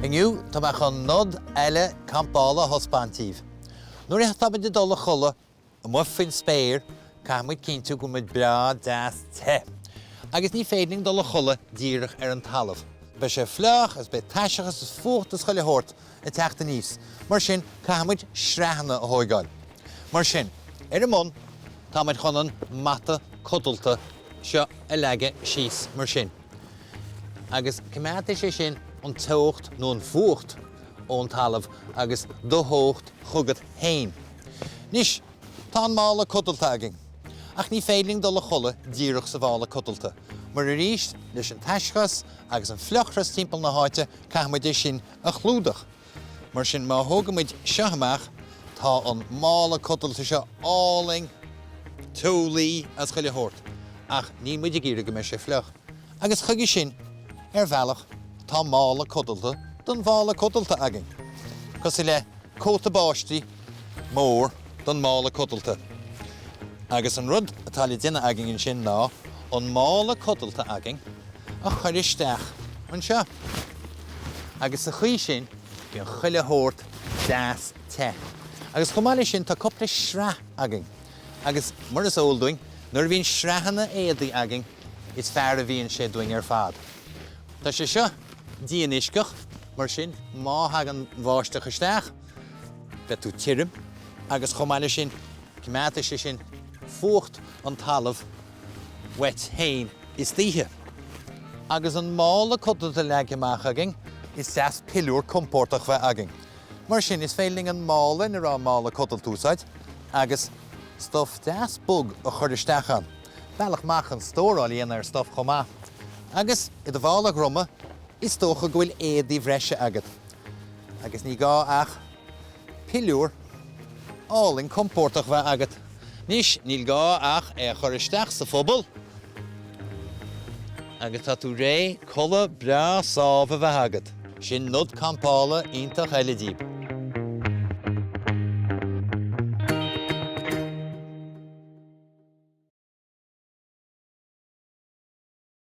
Iniu, tá bach an Nodanna Campála hospantíh. Nuair a tá de dul a chola, a muffin spéir, camuid cinnte go muid bra das te. Agus ní féidir dul a chola díreach an talamh. Be sé fleach, as be taiseachas as fucht as choile hort a teachta níos. Mar sin camuid srehanna a hóigáil. Mar sin, mon, tá muid chonan mata codalta seo a leige síos mar sin. Agus cymata sé sin an tocht nó an fucht ón talamh agus do hócht chugad féin. Nis, tá an mála codalta agin. Ach ní féiling dul a chola díreach sa bhála codalta. Mar a ríist leis an taiseachas agus an fleochras timpeall na háite camuid sin a chlúdach. Mar sin má thugamid seahamach tá an mála codalta seo áling túlaí as chuile hort. Ach ní muid gíre go me sé fleoch. Agus chuigi sin bhealach tá mála codalta don bhála codalta agin. Cos le cóta báistí mór don mála codalta. Agus an rud atá le duine agin in sin ná an mála codalta agin a chuir isteach an seo. Agus a chuí sin bhí an chuile hort das te. Agus chumáile sin tá copla sreath agin. Agus mar is óldúing, nuair bhíon sreathanna éadaí agin, is fearr a bhíonn sé doing ar fad. Tá sé seo díoniscach, mar sin má hagan bháisteach isteach, be tú tirim, agus chumáile sin cumata sé sin fucht an talamh wet féin is títhe. Agus an mála codalta leag amach agin is das piliúr compórtach bheith agin. Mar sin is féiling an mála na rá mála codalta úsáid, agus stof das bug a chuir isteach an. Bealach mach an stóráil dhéana ar stof chomá. Agus i do bhála droma is tócha go bhfuil éadaí bhreise agad. Agus ní gá ach piliúr áling compórtach bheith agad. Nis níl gá ach chuir isteach sa phobal. Agus tá tú ré colla bra sábha bheith agad. Sin Nodanna Campála ionta chaile díb.